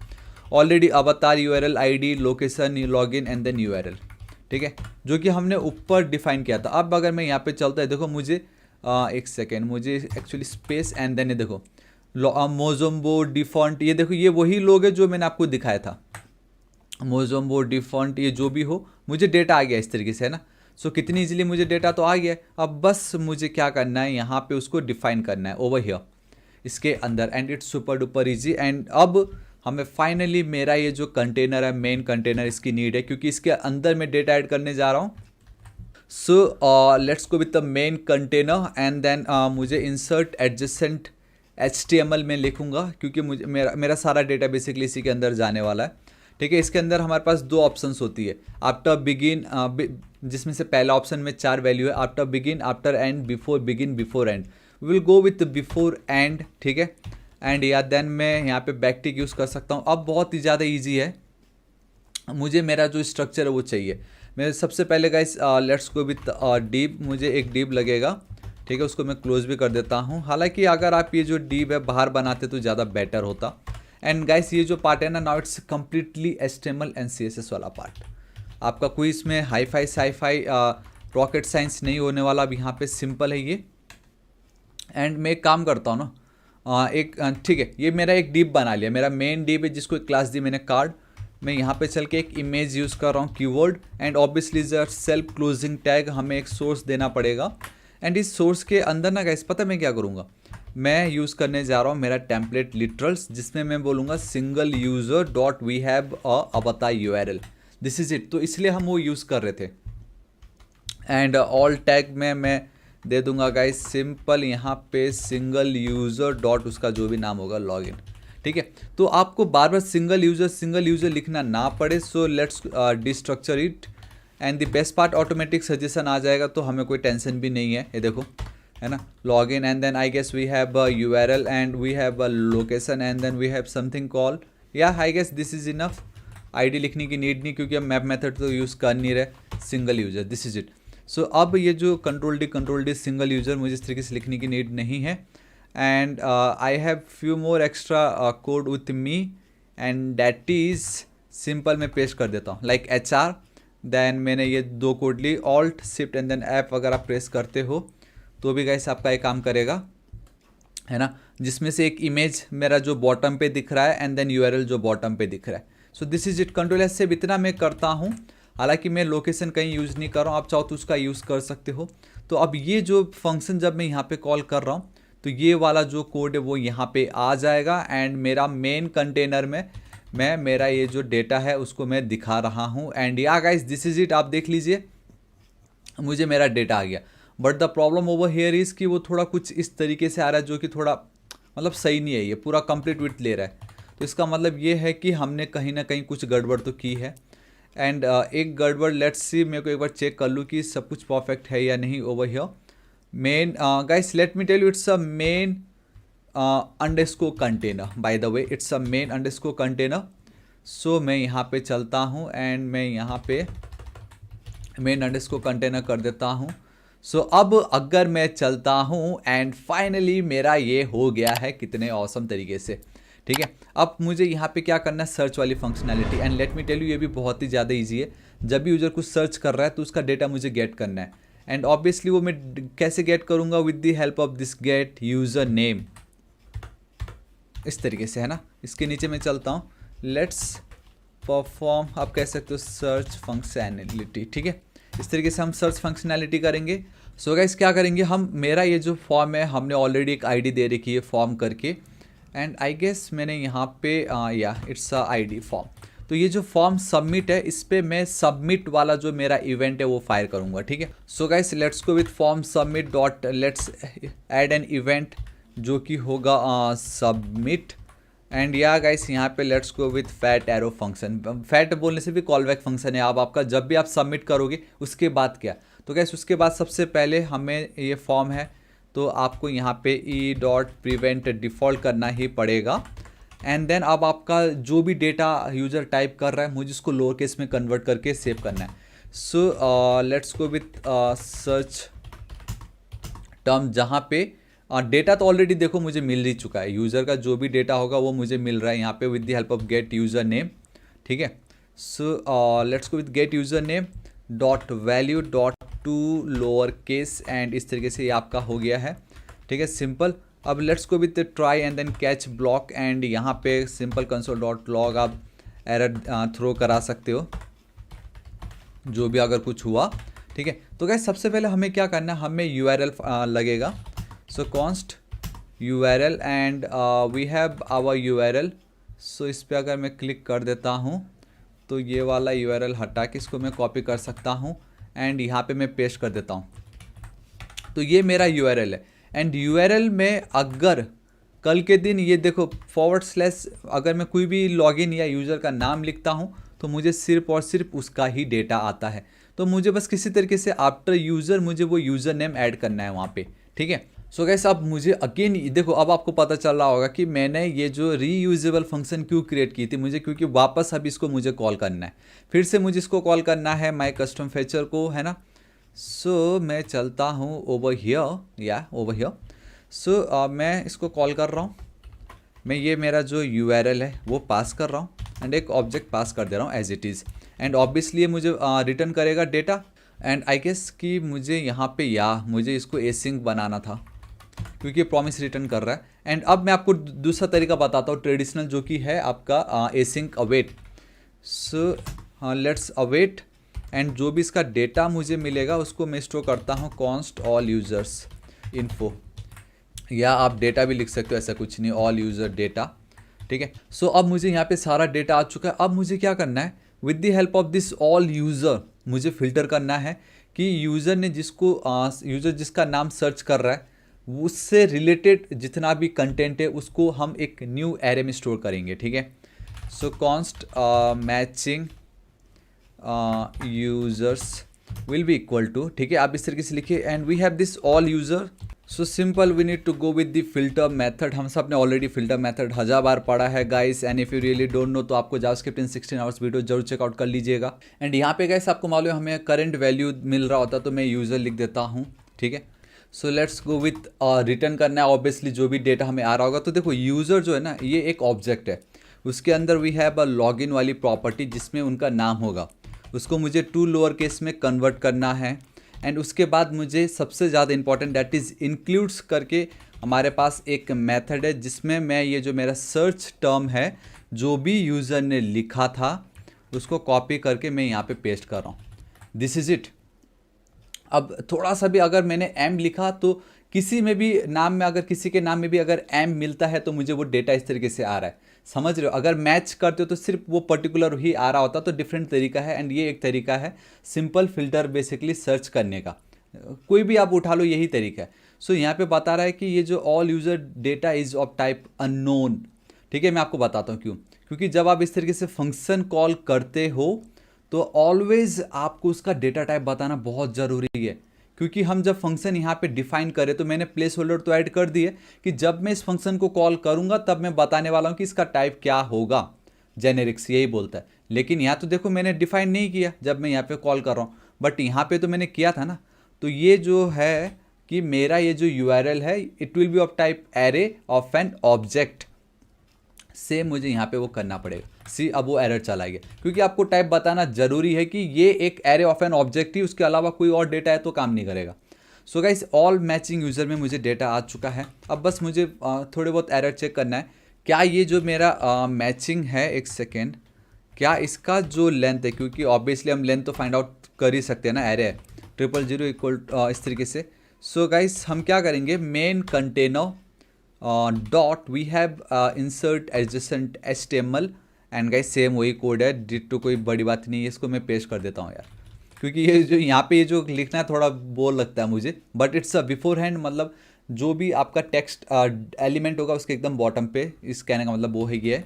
already avatar URL ID location login and then URL, ठीक है, जो कि हमने ऊपर डिफाइन किया था। अब अगर मैं यहाँ पे चलता है देखो मुझे एक सेकेंड, मुझे एक्चुअली स्पेस एंड देन ये देखो मोजोम्बो डिफॉल्ट, ये देखो ये वही लोग है जो मैंने आपको दिखाया था, मोजोम्बो डिफॉल्ट ये जो भी हो, मुझे डेटा आ गया इस तरीके से, है ना। सो कितनी इजीली मुझे डेटा तो आ गया। अब बस मुझे क्या करना है, यहाँ पे उसको डिफाइन करना है ओवर हियर इसके अंदर and it's super duper easy. And अब हमें फाइनली मेरा ये जो कंटेनर है मेन कंटेनर इसकी नीड है क्योंकि इसके अंदर मैं डेटा ऐड करने जा रहा हूँ। So let's go with the main container and then मुझे इंसर्ट एडजेसेंट HTML में लिखूंगा क्योंकि मुझे मेरा सारा डेटा बेसिकली इसी के अंदर जाने वाला है, ठीक है। इसके अंदर हमारे पास दो ऑप्शंस होती है, आफ्टर बिगिन जिसमें से पहला ऑप्शन में 4 वैल्यू है, after begin, after and, before begin, before and. Will go with before and, ठीक है। एंड या देन मैं यहाँ पे बैकटिक यूज़ कर सकता हूँ। अब बहुत ही ज़्यादा ईजी है, मुझे मेरा जो स्ट्रक्चर है वो चाहिए। मैं सबसे पहले guys let's go with div, मुझे एक डिव लगेगा, ठीक है। उसको मैं क्लोज भी कर देता हूँ। हालांकि अगर आप ये जो डिव है बाहर बनाते तो ज़्यादा बेटर होता। एंड गाइस ये जो पार्ट है ना, now it's completely HTML and CSS वाला पार्ट। आपका कोई इसमें हाई फाई रॉकेट साइंस नहीं होने वाला। अब यहाँ पे सिंपल है ये। एंड मैं एक काम करता हूँ ना, ठीक है, ये मेरा एक डिव बना लिया, मेरा मेन डिव है जिसको एक क्लास दी मैंने कार्ड। मैं यहाँ पे चल के एक इमेज यूज़ कर रहा हूँ keyword and obviously self closing tag हमें एक सोर्स देना पड़ेगा। एंड इस सोर्स के अंदर ना गाइस पता मैं क्या करूँगा, मैं यूज़ करने जा रहा हूँ मेरा टेम्पलेट लिटरल्स, जिसमें मैं बोलूँगा single user dot we have a avatar URL, this is it. तो इसलिए हम वो यूज़ कर रहे थे। एंड ऑल टैग में मैं दे दूंगा गाइस सिंपल यहाँ पे सिंगल यूज़र डॉट उसका जो भी नाम होगा लॉगिन, ठीक है। तो आपको बार बार सिंगल यूज़र लिखना ना पड़े। So let's destructure it and the best part automatic suggestion आ जाएगा, तो हमें कोई टेंशन भी नहीं है। ये देखो, है ना, login and then I guess we have a URL and we have a location and then we have something call, या I guess this is enough. ID लिखने की नीड नहीं क्योंकि हम मैप मेथड तो यूज़ कर नहीं रहे, single user, this is it. So अब ये जो कंट्रोल डी सिंगल यूज़र मुझे इस तरीके से लिखने की नीड नहीं है। And I have few more extra code with me and that is simple मैं पेस्ट कर देता हूँ लाइक HR। देन मैंने ये दो कोड ली, alt shift and then F अगर आप प्रेस करते हो तो भी गाइस आपका ये काम करेगा, है ना, जिसमें से एक इमेज मेरा जो बॉटम पे दिख रहा है एंड देन URL जो बॉटम पे दिख रहा है। सो this is it. Control S से इतना मैं करता हूँ। हालांकि मैं लोकेशन कहीं यूज़ नहीं कर रहा हूँ, आप चाहो तो उसका यूज़ कर सकते हो। तो अब ये जो फंक्शन जब मैं यहाँ पे कॉल कर रहा हूँ तो ये वाला जो कोड है वो यहाँ पे आ जाएगा एंड मेरा मेन कंटेनर में मैं मेरा ये जो डेटा है उसको मैं दिखा रहा हूँ। एंड या गाइस दिस इज़ इट, आप देख लीजिए मुझे मेरा डेटा आ गया। But the problem over here is कि वो थोड़ा कुछ इस तरीके से आ रहा है जो कि थोड़ा मतलब सही नहीं है, ये पूरा कंप्लीट विड्थ ले रहा है। तो इसका मतलब ये है कि हमने कहीं ना कहीं कुछ गड़बड़ तो की है। एंड एक गड़बड़ लेट्स सी, मेरे को एक बार चेक कर लूँ कि सब कुछ परफेक्ट है या नहीं over here. Main guys let me tell you it's a main underscore container, by the way it's a main underscore container. So मैं यहाँ पे चलता हूँ एंड मैं यहाँ पे मेन अंडरस्कोर कंटेनर कर देता हूँ। सो अब अगर मैं चलता हूँ एंड फाइनली मेरा ये हो गया है कितने ऑसम तरीके से, ठीक है। अब मुझे यहाँ पे क्या करना है, सर्च वाली functionality. And let me tell you ये भी बहुत ही ज़्यादा इजी है। जब भी यूज़र कुछ सर्च कर रहा है तो उसका डेटा मुझे गेट करना है। एंड ऑब्वियसली वो मैं कैसे गेट करूँगा, with the help of this gate user name, इस तरीके से, है ना। इसके नीचे मैं चलता हूँ, लेट्स परफॉर्म, आप कह सकते हो सर्च फंक्शनैलिटी, ठीक है। इस तरीके से हम सर्च फंक्शनैलिटी करेंगे। सो गाइस क्या करेंगे हम, मेरा ये जो फॉर्म है हमने ऑलरेडी एक आईडी दे रखी है फॉर्म करके। एंड आई गेस मैंने यहाँ पे या इट्स अ आईडी फॉर्म। तो ये जो फॉर्म सबमिट है इस पर मैं सबमिट वाला जो मेरा इवेंट है वो फायर करूँगा, ठीक है। So guys let's go with form submit dot let's add an event जो कि होगा सबमिट। एंड या गाइस यहाँ पे let's go with fat arrow function. Fat बोलने से भी कॉल बैक फंक्शन है। अब आपका जब भी आप सबमिट करोगे उसके बाद क्या, तो गाइस उसके बाद सबसे पहले हमें ये फॉर्म है तो आपको यहाँ पे ई डॉट प्रिवेंट डिफ़ॉल्ट करना ही पड़ेगा। एंड देन अब आपका जो भी डेटा यूज़र टाइप कर रहा है मुझे उसको लोअर केस में कन्वर्ट करके सेव करना है। So let's go with search term, जहाँ पे डेटा तो ऑलरेडी देखो मुझे मिल ही चुका है। यूज़र का जो भी डेटा होगा वो मुझे मिल रहा है यहाँ पे with the help of gate user name, ठीक है। So let's go with gate user name dot value dot to lower case. And इस तरीके से ये आपका हो गया है, ठीक है, सिंपल। अब let's go with try and then catch block. And यहाँ पे सिंपल कंसोल डॉट लॉग आप एरर थ्रो करा सकते हो जो भी अगर कुछ हुआ, ठीक है। तो गाइस सबसे पहले हमें क्या करना है, हमें URL लगेगा। So const URL and we have our URL। So इस पर अगर मैं क्लिक कर देता हूँ तो ये वाला URL हटा के इसको मैं कॉपी कर सकता हूँ एंड यहाँ पे मैं पेस्ट कर देता हूँ। तो ये मेरा URL है। एंड URL में अगर कल के दिन ये देखो / अगर मैं कोई भी लॉगिन या यूज़र का नाम लिखता हूँ तो मुझे सिर्फ और सिर्फ उसका ही डेटा आता है। तो मुझे बस किसी तरीके से आफ्टर यूज़र मुझे वो यूज़र नेम ऐड करना है वहाँ पे, ठीक है। सो गाइस अब मुझे अगेन देखो अब आपको पता चल रहा होगा कि मैंने ये जो रीयूजेबल फंक्शन क्यों क्रिएट की थी मुझे, क्योंकि वापस अब इसको मुझे कॉल करना है, फिर से मुझे इसको कॉल करना है माय कस्टम फीचर को, है ना। सो मैं चलता हूँ ओवर हियर, या ओवर हियर। सो मैं इसको कॉल कर रहा हूँ, मैं ये मेरा जो URL है वो पास कर रहा हूँ एंड एक ऑब्जेक्ट पास कर दे रहा हूँ as it is. And obviously ये मुझे रिटर्न करेगा डेटा। एंड आई गेस कि मुझे यहाँ पे मुझे इसको एसिंक बनाना था क्योंकि प्रॉमिस रिटर्न कर रहा है। एंड अब मैं आपको दूसरा तरीका बताता हूँ ट्रेडिशनल, जो कि है आपका async await. So let's await and जो भी इसका डेटा मुझे मिलेगा उसको मैं स्टोर करता हूँ कॉन्स्ट ऑल यूज़र्स इन्फो, या आप डेटा भी लिख सकते हो, ऐसा कुछ नहीं, ऑल यूज़र डेटा, ठीक है। सो अब मुझे यहाँ पे सारा डेटा आ चुका है। अब मुझे क्या करना है, with the help of this all user मुझे फिल्टर करना है कि यूज़र ने यूज़र जिसका नाम सर्च कर रहा है उससे रिलेटेड जितना भी कंटेंट है उसको हम एक न्यू एरे में स्टोर करेंगे, ठीक है। So const matching users will be equal to, ठीक है, आप इस तरीके से लिखिए। And we have this all user. So simple we need to go with the filter method. हम सब ने ऑलरेडी फिल्टर मेथड 1000 बार पढ़ा है guys. And if you really don't know तो आपको जावास्क्रिप्ट इन 16 आवर्स वीडियो जरूर चेकआउट कर लीजिएगा। एंड यहाँ पे गाइस आपको मालूम है हमें करंट वैल्यू मिल रहा होता तो मैं यूज़र लिख देता हूँ, ठीक है। So let's go with return करना है ऑब्वियसली जो भी डेटा हमें आ रहा होगा। तो देखो यूज़र जो है ना ये एक ऑब्जेक्ट है, उसके अंदर वी हैव अ लॉगिन वाली प्रॉपर्टी जिसमें उनका नाम होगा, उसको मुझे टू लोअर केस में कन्वर्ट करना है। एंड उसके बाद मुझे सबसे ज़्यादा इंपॉर्टेंट दैट इज़ इंक्लूड्स करके हमारे पास एक मेथड है जिसमें मैं ये जो मेरा सर्च टर्म है जो भी यूज़र ने लिखा था उसको कॉपी करके मैं यहाँ पे पेस्ट कर रहा हूँ। This is it. अब थोड़ा सा भी अगर मैंने M लिखा तो किसी में भी नाम में, अगर किसी के नाम में भी अगर एम मिलता है तो मुझे वो डेटा इस तरीके से आ रहा है, समझ रहे हो। अगर मैच करते हो तो सिर्फ वो पर्टिकुलर ही आ रहा होता, तो डिफरेंट तरीका है। एंड ये एक तरीका है सिंपल फिल्टर बेसिकली सर्च करने का, कोई भी आप उठा लो यही तरीका है। सो यहाँ पे बता रहा है कि ये जो all user data is of type unknown, ठीक है। मैं आपको बताता हूँ क्यों, क्योंकि जब आप इस तरीके से फंक्शन कॉल करते हो तो ऑलवेज आपको उसका डेटा टाइप बताना बहुत ज़रूरी है। क्योंकि हम जब फंक्शन यहाँ पे डिफाइन करें तो मैंने प्लेस होल्डर तो ऐड कर दिए कि जब मैं इस फंक्शन को कॉल करूँगा तब मैं बताने वाला हूँ कि इसका टाइप क्या होगा, जेनेरिक्स यही बोलता है। लेकिन यहाँ तो देखो मैंने डिफाइन नहीं किया जब मैं यहाँ पे कॉल कर रहा हूँ, बट यहाँ पे तो मैंने किया था ना। तो ये जो है कि मेरा ये जो यूआरएल है it will B of type array of an object, से मुझे यहाँ पे वो करना पड़ेगा। सी अब वो एरर चला गया, क्योंकि आपको टाइप बताना जरूरी है कि ये एक एरे ऑफ एन ऑब्जेक्ट ही, उसके अलावा कोई और डेटा है तो काम नहीं करेगा। So guys all matching user में मुझे डेटा आ चुका है। अब बस मुझे थोड़े बहुत एरर चेक करना है। क्या ये जो मेरा मैचिंग है, एक सेकेंड, क्या इसका जो लेंथ है, क्योंकि ऑब्वियसली हम लेंथ तो फाइंड आउट कर ही सकते हैं ना, एरे है 000 इक्वल इस तरीके से। सो गाइस हम क्या करेंगे, main container dot we have insert adjacent HTML and guys same वही कोड है, डिट्टो, कोई बड़ी बात नहीं है। इसको मैं पेस्ट कर देता हूँ यार, क्योंकि ये जो यहाँ पे ये जो लिखना है थोड़ा बोर लगता है मुझे, but it's a before hand, मतलब जो भी आपका टेक्स्ट एलिमेंट होगा उसके एकदम बॉटम पे इस कहने का मतलब वो है ये,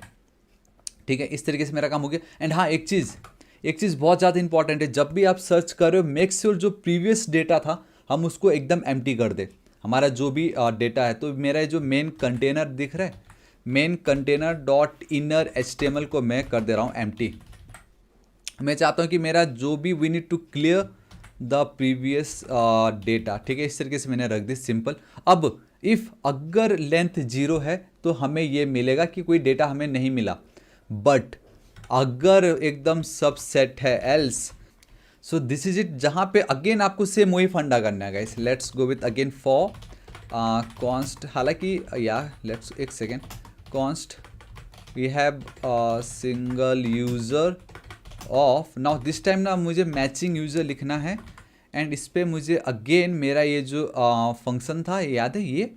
ठीक है। इस तरीके से मेरा काम हो गया। एंड हाँ एक चीज़ बहुत ज़्यादा इंपॉर्टेंट है, जब भी आप सर्च कर रहे हो मेक श्योर जो प्रीवियस डेटा था हम उसको एकदम एम्प्टी कर दे, हमारा जो भी डेटा है। तो मेरा जो मेन कंटेनर दिख रहा है, main container dot inner HTML को मैं कर दे रहा हूँ एम्प्टी। मैं चाहता हूँ कि मेरा जो भी we need to clear the previous data, ठीक है। इस तरीके से मैंने रख दी सिंपल। अब इफ़ अगर लेंथ 0 है तो हमें ये मिलेगा कि कोई डेटा हमें नहीं मिला, बट अगर एकदम सब सेट है else. So this is it, जहाँ पे अगेन आपको सेम वही फंडा करना है guys. Let's go with again for const, हालांकि या लेट्स एक second, const we have single user of, now this time ना मुझे मैचिंग यूज़र लिखना है। एंड इस पर मुझे अगेन मेरा ये जो फंक्शन था याद है, ये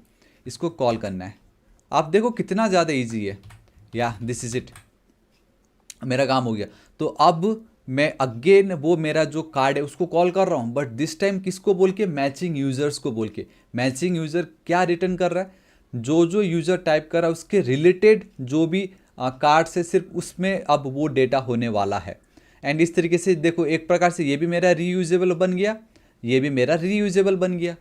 इसको कॉल करना है। आप देखो कितना ज़्यादा ईजी है, या दिस इज इट, मेरा काम हो गया। तो अब मैं अगेन वो मेरा जो कार्ड है उसको कॉल कर रहा हूँ, बट दिस टाइम किसको बोल के, मैचिंग यूज़र्स को बोल के। मैचिंग यूज़र क्या रिटर्न कर रहा है, जो यूज़र टाइप कर रहा है उसके रिलेटेड जो भी कार्ड से सिर्फ उसमें अब वो डेटा होने वाला है। एंड इस तरीके से देखो एक प्रकार से ये भी मेरा रीयूजेबल बन गया, ये भी मेरा रीयूजेबल बन गया,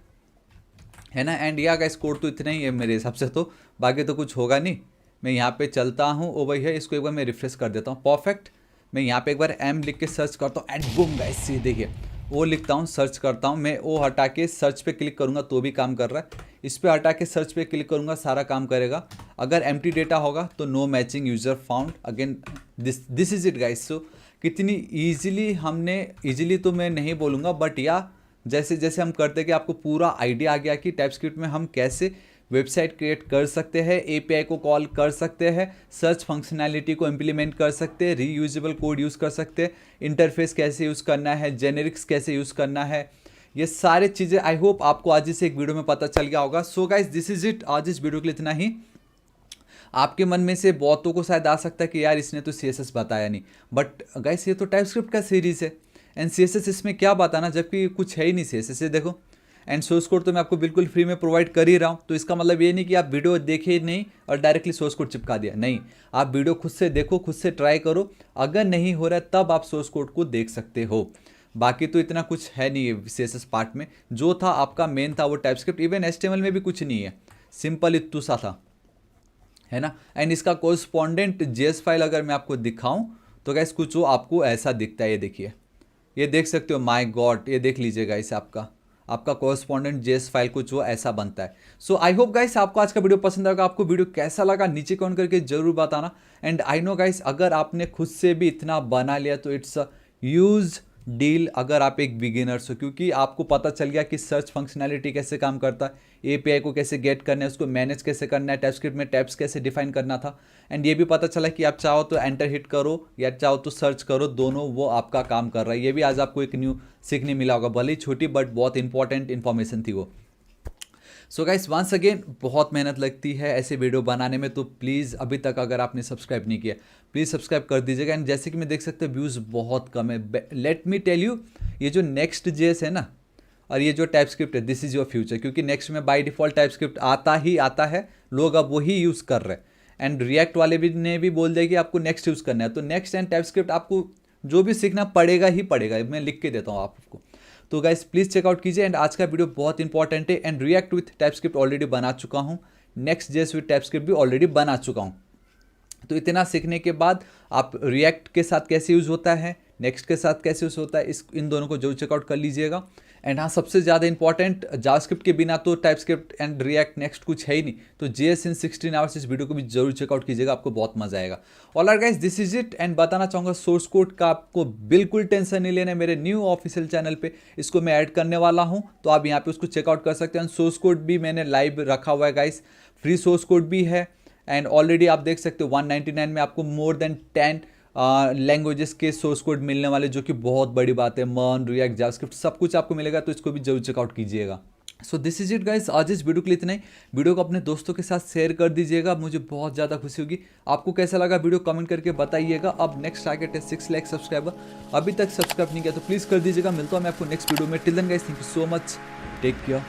है ना। एंड या गाइस कोड तो इतना ही है मेरे हिसाब से, तो बाकी तो कुछ होगा नहीं। मैं यहाँ पे चलता हूँ, ओ भाई है, इसको एक बार मैं रिफ्रेश कर देता हूँ, परफेक्ट। मैं यहाँ पे एक बार एम लिख के सर्च करता हूँ एंड बूम गाइस, ये देखिए ओ लिखता हूँ, सर्च करता हूँ। मैं ओ हटा के सर्च पे क्लिक करूँगा तो भी काम कर रहा है, इस पर हटा के सर्च पे क्लिक करूँगा सारा काम करेगा। अगर एम्प्टी डेटा होगा तो no matching user found, again this is it guys. So कितनी ईजिली हमने, ईजिली तो मैं नहीं बोलूँगा, बट या जैसे जैसे हम करते कि आपको पूरा आइडिया आ गया कि टाइपस्क्रिप्ट में हम कैसे वेबसाइट क्रिएट कर सकते हैं, एपीआई को कॉल कर सकते हैं, सर्च फंक्शनैलिटी को इम्प्लीमेंट कर सकते हैं, रीयूजेबल कोड यूज़ कर सकते हैं, इंटरफेस कैसे यूज़ करना है, जेनेरिक्स कैसे यूज़ करना है, ये सारी चीज़ें आई होप आपको आज इस एक वीडियो में पता चल गया होगा। So guys this is it, आज इस वीडियो के लिए इतना ही। आपके मन में से बहुतों को शायद आ सकता है कि यार इसने तो CSS बताया नहीं, बट गाइस ये तो टाइपस्क्रिप्ट का सीरीज़ है एंड CSS इसमें क्या बताना, जबकि कुछ है ही नहीं CSS से, देखो। एंड सोर्स कोड तो मैं आपको बिल्कुल फ्री में प्रोवाइड कर ही रहा हूँ, तो इसका मतलब ये नहीं कि आप वीडियो देखे नहीं और डायरेक्टली सोर्स कोड चिपका दिया, नहीं। आप वीडियो खुद से देखो, खुद से ट्राई करो, अगर नहीं हो रहा है तब आप सोर्स कोड को देख सकते हो। बाकी तो इतना कुछ है नहीं CSS पार्ट में, जो था आपका मेन था वो टाइपस्क्रिप्ट, इवन HTML में भी कुछ नहीं है, सिंपल इतना सा था, है ना। एंड इसका कोरस्पॉन्डेंट JS फाइल अगर मैं आपको दिखाऊं तो गाइस कुछ वो आपको ऐसा दिखता है, ये देखिए, ये देख सकते हो, माय गॉड, ये देख लीजिएगा, इसे आपका कोरस्पॉन्डेंट JS फाइल कुछ वो ऐसा बनता है। सो आई होप गाइस आपको आज का वीडियो पसंद आएगा। आपको वीडियो कैसा लगा नीचे कमेंट करके जरूर बताना। एंड आई नो गाइस अगर आपने खुद से भी इतना बना लिया तो इट्स अ ह्यूज डील अगर आप एक बिगिनर्स हो, क्योंकि आपको पता चल गया कि सर्च फंक्शनैलिटी कैसे काम करता है, एपीआई को कैसे गेट करना है, उसको मैनेज कैसे करना है, टाइपस्क्रिप्ट में टैब्स कैसे डिफाइन करना था। एंड ये भी पता चला कि आप चाहो तो एंटर हिट करो या चाहो तो सर्च करो, दोनों वो आपका काम कर रहा है। ये भी आज आपको एक न्यू सीखने मिला होगा, भले ही छोटी बट बहुत इंपॉर्टेंट इन्फॉर्मेशन थी वो। सो गाइस वंस अगेन बहुत मेहनत लगती है ऐसे वीडियो बनाने में, तो प्लीज़ अभी तक अगर आपने सब्सक्राइब नहीं किया प्लीज़ सब्सक्राइब कर दीजिएगा। एंड जैसे कि मैं देख सकते हैं व्यूज़ बहुत कम है। लेट मी टेल यू, ये जो नेक्स्ट जेस है ना और ये जो टाइपस्क्रिप्ट है, दिस इज़ योर फ्यूचर, क्योंकि नेक्स्ट में बाय डिफ़ॉल्ट टाइपस्क्रिप्ट आता ही आता है, लोग अब वही यूज़ कर रहे हैं। एंड रिएक्ट वाले भी ने भी बोल दिया कि आपको नेक्स्ट यूज़ करना है, तो नेक्स्ट एंड टाइपस्क्रिप्ट आपको जो भी सीखना पड़ेगा ही पड़ेगा, मैं लिख के देता हूँ आपको। तो गाइस प्लीज़ चेकआउट कीजिए। एंड आज का वीडियो बहुत इंपॉर्टेंट है। And react with TypeScript already बना चुका हूँ, नेक्स्ट जेस विथ टाइपस्क्रिप्ट भी ऑलरेडी बना चुका हूँ। तो इतना सीखने के बाद आप रिएक्ट के साथ कैसे यूज़ होता है, नेक्स्ट के साथ कैसे यूज़ होता है, इन दोनों को जरूर चेकआउट कर लीजिएगा। एंड हाँ, सबसे ज़्यादा इंपॉर्टेंट, जावास्क्रिप्ट के बिना तो टाइपस्क्रिप्ट एंड रिएक्ट नेक्स्ट कुछ है ही नहीं, तो जेएस इन 16 आवर्स इस वीडियो को भी जरूर चेकआउट कीजिएगा, आपको बहुत मजा आएगा। Alright guys, this is it. And बताना चाहूँगा सोर्स कोड का आपको बिल्कुल टेंशन नहीं लेना है, मेरे न्यू ऑफिशियल चैनल पे इसको मैं ऐड करने वाला हूँ, तो आप यहाँ पे उसको चेकआउट कर सकते हैं। सोर्स कोड भी मैंने लाइव रखा हुआ है गाइस, फ्री सोर्स कोड भी है। एंड ऑलरेडी आप देख सकते हो 199 में आपको मोर देन 10 लैंग्वेजेस के सोर्स कोड मिलने वाले, जो कि बहुत बड़ी बात है। मर्न, रिएक्ट, जावास्क्रिप्ट सब कुछ आपको मिलेगा, तो इसको भी जरूर चेकआउट कीजिएगा। सो दिस इज इट गाइस, आज इस वीडियो के लिए इतना ही। वीडियो को अपने दोस्तों के साथ शेयर कर दीजिएगा, मुझे बहुत ज़्यादा खुशी होगी। आपको कैसा लगा वीडियो कमेंट करके बताइएगा। अब नेक्स्ट टारगेट है 6 लाख सब्सक्राइबर, अभी तक सब्सक्राइब नहीं किया तो प्लीज़ कर दीजिएगा। मिलता हूँ मैं आपको नेक्स्ट वीडियो में। Till then guys, thank you so much, take care.